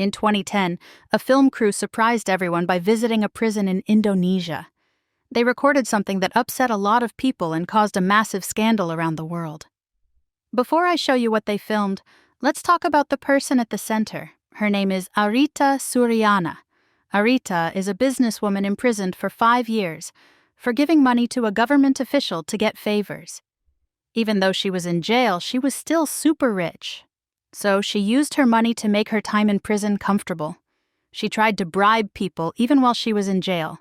In 2010, a film crew surprised everyone by visiting a prison in Indonesia. They recorded something that upset a lot of people and caused a massive scandal around the world. Before I show you what they filmed, let's talk about the person at the center. Her name is Arita Suryana. Arita is a businesswoman imprisoned for 5 years for giving money to a government official to get favors. Even though she was in jail, she was still super rich. So she used her money to make her time in prison comfortable. She tried to bribe people even while she was in jail.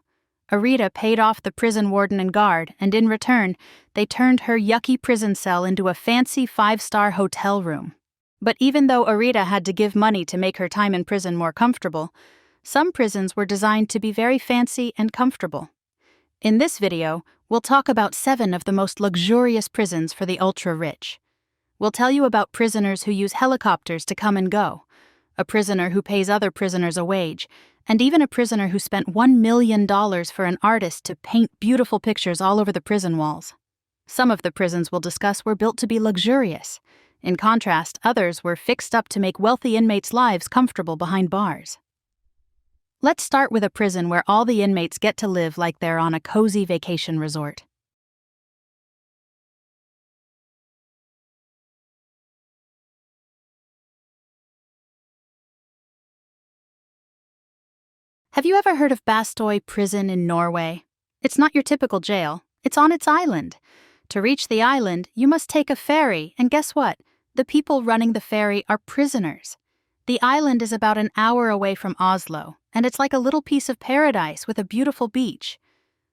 Arita paid off the prison warden and guard, and in return, they turned her yucky prison cell into a fancy 5-star hotel room. But even though Arita had to give money to make her time in prison more comfortable, some prisons were designed to be very fancy and comfortable. In this video, we'll talk about 7 of the most luxurious prisons for the ultra-rich. We'll tell you about prisoners who use helicopters to come and go, a prisoner who pays other prisoners a wage, and even a prisoner who spent $1 million for an artist to paint beautiful pictures all over the prison walls. Some of the prisons we'll discuss were built to be luxurious. In contrast, others were fixed up to make wealthy inmates' lives comfortable behind bars. Let's start with a prison where all the inmates get to live like they're on a cozy vacation resort. Have you ever heard of Bastøy Prison in Norway? It's not your typical jail, it's on its island. To reach the island, you must take a ferry, and guess what? The people running the ferry are prisoners. The island is about an hour away from Oslo, and it's like a little piece of paradise with a beautiful beach.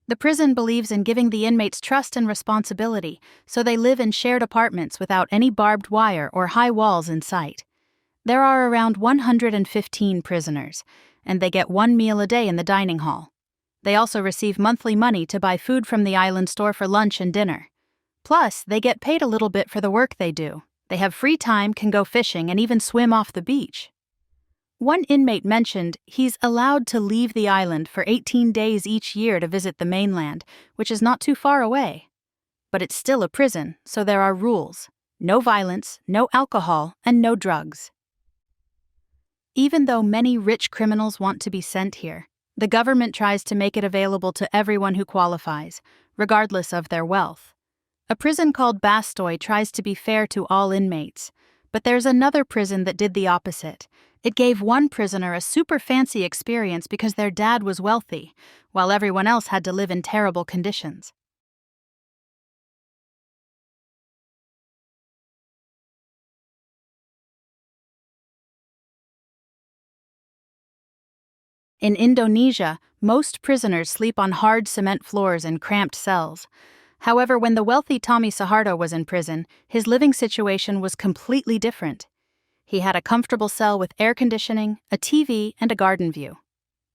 The prison believes in giving the inmates trust and responsibility, so they live in shared apartments without any barbed wire or high walls in sight. There are around 115 prisoners, and they get 1 meal a day in the dining hall. They also receive monthly money to buy food from the island store for lunch and dinner. Plus, they get paid a little bit for the work they do. They have free time, can go fishing, and even swim off the beach. One inmate mentioned he's allowed to leave the island for 18 days each year to visit the mainland, which is not too far away. But it's still a prison, so there are rules. No violence, no alcohol, and no drugs. Even though many rich criminals want to be sent here, the government tries to make it available to everyone who qualifies, regardless of their wealth. A prison called Bastøy tries to be fair to all inmates, but there's another prison that did the opposite. It gave one prisoner a super fancy experience because their dad was wealthy, while everyone else had to live in terrible conditions. In Indonesia, most prisoners sleep on hard cement floors in cramped cells. However, when the wealthy Tommy Soeharto was in prison, his living situation was completely different. He had a comfortable cell with air conditioning, a TV, and a garden view.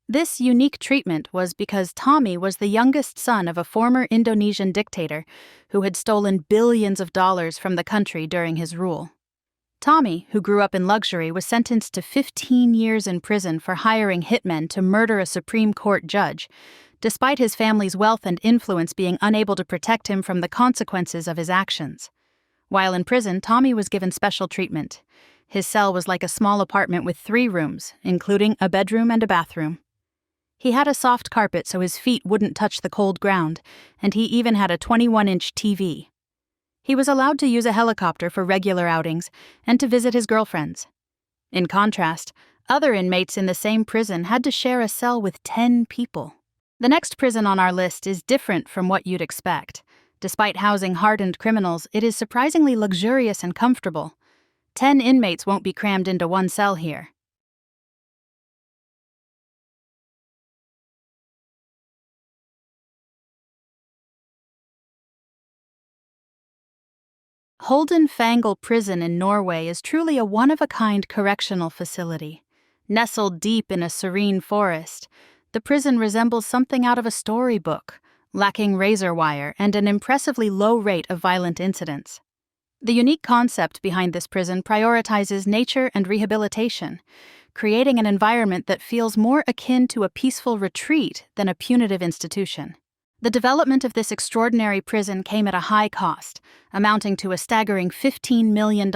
This unique treatment was because Tommy was the youngest son of a former Indonesian dictator who had stolen billions of dollars from the country during his rule. Tommy, who grew up in luxury, was sentenced to 15 years in prison for hiring hitmen to murder a Supreme Court judge, despite his family's wealth and influence being unable to protect him from the consequences of his actions. While in prison, Tommy was given special treatment. His cell was like a small apartment with 3 rooms, including a bedroom and a bathroom. He had a soft carpet so his feet wouldn't touch the cold ground, and he even had a 21-inch TV. He was allowed to use a helicopter for regular outings and to visit his girlfriends. In contrast, other inmates in the same prison had to share a cell with 10 people. The next prison on our list is different from what you'd expect. Despite housing hardened criminals, it is surprisingly luxurious and comfortable. 10 inmates won't be crammed into one cell here. Holden Fangle Prison in Norway is truly a one-of-a-kind correctional facility. Nestled deep in a serene forest, the prison resembles something out of a storybook, lacking razor wire and an impressively low rate of violent incidents. The unique concept behind this prison prioritizes nature and rehabilitation, creating an environment that feels more akin to a peaceful retreat than a punitive institution. The development of this extraordinary prison came at a high cost, amounting to a staggering $15 million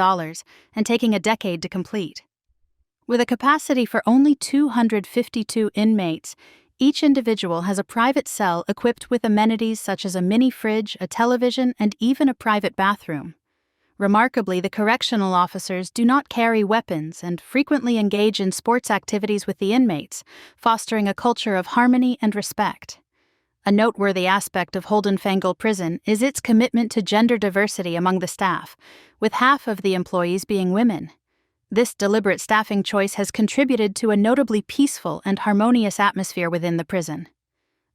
and taking a decade to complete. With a capacity for only 252 inmates, each individual has a private cell equipped with amenities such as a mini fridge, a television, and even a private bathroom. Remarkably, the correctional officers do not carry weapons and frequently engage in sports activities with the inmates, fostering a culture of harmony and respect. A noteworthy aspect of Holden Fangle Prison is its commitment to gender diversity among the staff, with half of the employees being women. This deliberate staffing choice has contributed to a notably peaceful and harmonious atmosphere within the prison.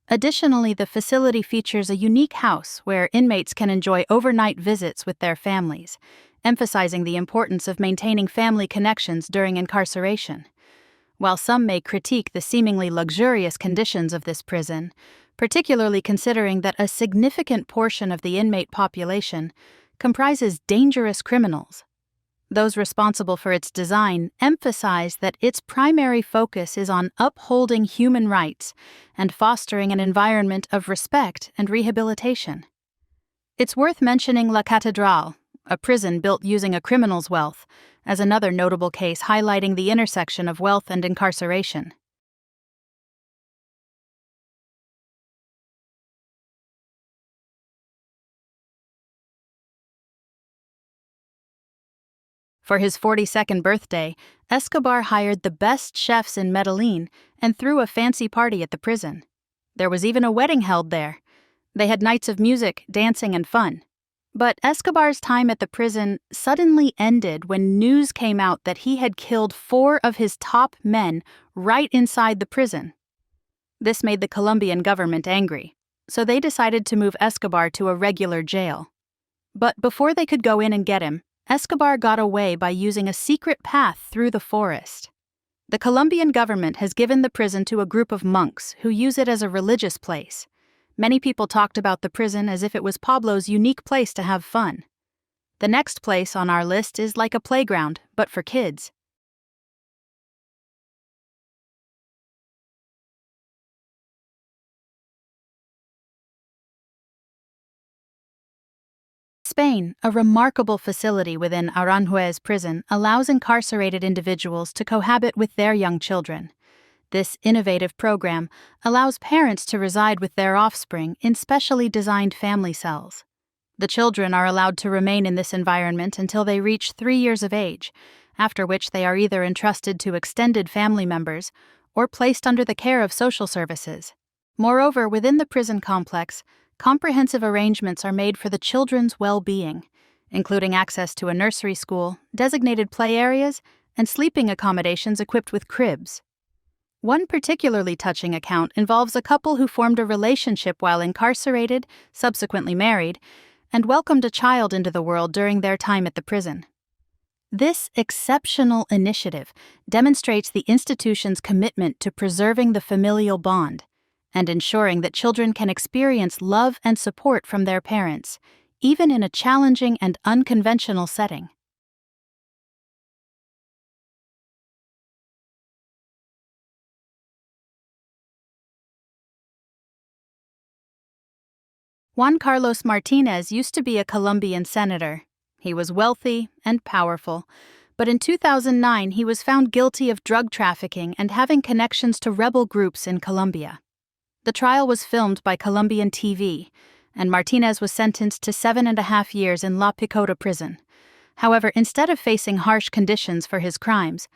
Additionally, the facility features a unique house where inmates can enjoy overnight visits with their families, emphasizing the importance of maintaining family connections during incarceration. While some may critique the seemingly luxurious conditions of this prison, particularly considering that a significant portion of the inmate population comprises dangerous criminals, those responsible for its design emphasize that its primary focus is on upholding human rights and fostering an environment of respect and rehabilitation. It's worth mentioning La Catedral, a prison built using a criminal's wealth, as another notable case highlighting the intersection of wealth and incarceration. For his 42nd birthday, Escobar hired the best chefs in Medellin and threw a fancy party at the prison. There was even a wedding held there. They had nights of music, dancing, and fun. But Escobar's time at the prison suddenly ended when news came out that he had killed 4 of his top men right inside the prison. This made the Colombian government angry, so they decided to move Escobar to a regular jail. But before they could go in and get him, Escobar got away by using a secret path through the forest. The Colombian government has given the prison to a group of monks who use it as a religious place. Many people talked about the prison as if it was Pablo's unique place to have fun. The next place on our list is like a playground, but for kids. Spain, a remarkable facility within Aranjuez prison, allows incarcerated individuals to cohabit with their young children. This innovative program allows parents to reside with their offspring in specially designed family cells. The children are allowed to remain in this environment until they reach 3 years of age, after which they are either entrusted to extended family members or placed under the care of social services. Moreover, within the prison complex, comprehensive arrangements are made for the children's well-being, including access to a nursery school, designated play areas, and sleeping accommodations equipped with cribs. One particularly touching account involves a couple who formed a relationship while incarcerated, subsequently married, and welcomed a child into the world during their time at the prison. This exceptional initiative demonstrates the institution's commitment to preserving the familial bond and ensuring that children can experience love and support from their parents, even in a challenging and unconventional setting. Juan Carlos Martinez used to be a Colombian senator. He was wealthy and powerful, but in 2009 he was found guilty of drug trafficking and having connections to rebel groups in Colombia. The trial was filmed by Colombian TV, and Martinez was sentenced to 7.5 years in La Picota prison. However, instead of facing harsh conditions for his crimes,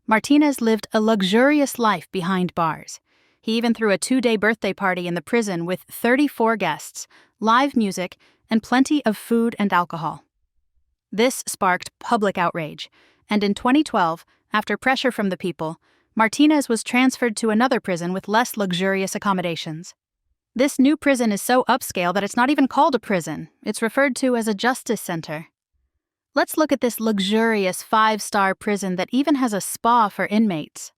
Martinez lived a luxurious life behind bars. He even threw a 2-day birthday party in the prison with 34 guests, live music, and plenty of food and alcohol. This sparked public outrage, and in 2012, after pressure from the people, Martinez was transferred to another prison with less luxurious accommodations. This new prison is so upscale that it's not even called a prison. It's referred to as a justice center. Let's look at this luxurious 5-star prison that even has a spa for inmates.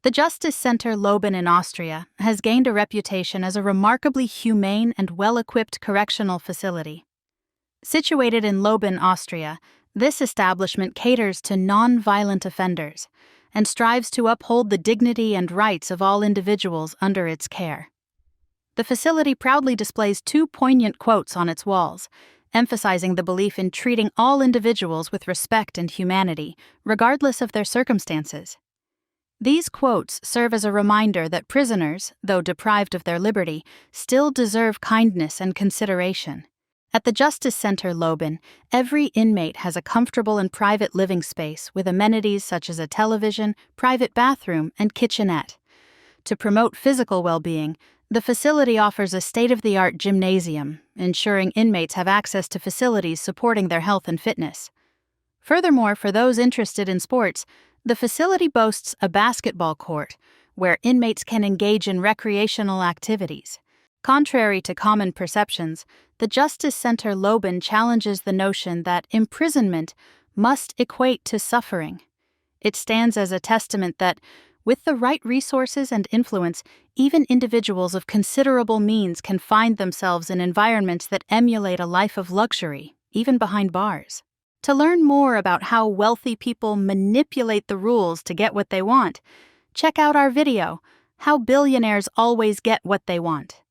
The Justice Center Leoben in Austria has gained a reputation as a remarkably humane and well-equipped correctional facility. Situated in Leoben, Austria, this establishment caters to non-violent offenders and strives to uphold the dignity and rights of all individuals under its care. The facility proudly displays two poignant quotes on its walls, emphasizing the belief in treating all individuals with respect and humanity, regardless of their circumstances. These quotes serve as a reminder that prisoners, though deprived of their liberty, still deserve kindness and consideration. At the Justice Center Loben, every inmate has a comfortable and private living space with amenities such as a television, private bathroom, and kitchenette. To promote physical well-being, the facility offers a state-of-the-art gymnasium, ensuring inmates have access to facilities supporting their health and fitness. Furthermore, for those interested in sports, the facility boasts a basketball court, where inmates can engage in recreational activities. Contrary to common perceptions, the Justice Center Loben challenges the notion that imprisonment must equate to suffering. It stands as a testament that, with the right resources and influence, even individuals of considerable means can find themselves in environments that emulate a life of luxury, even behind bars. To learn more about how wealthy people manipulate the rules to get what they want, check out our video, How Billionaires Always Get What They Want.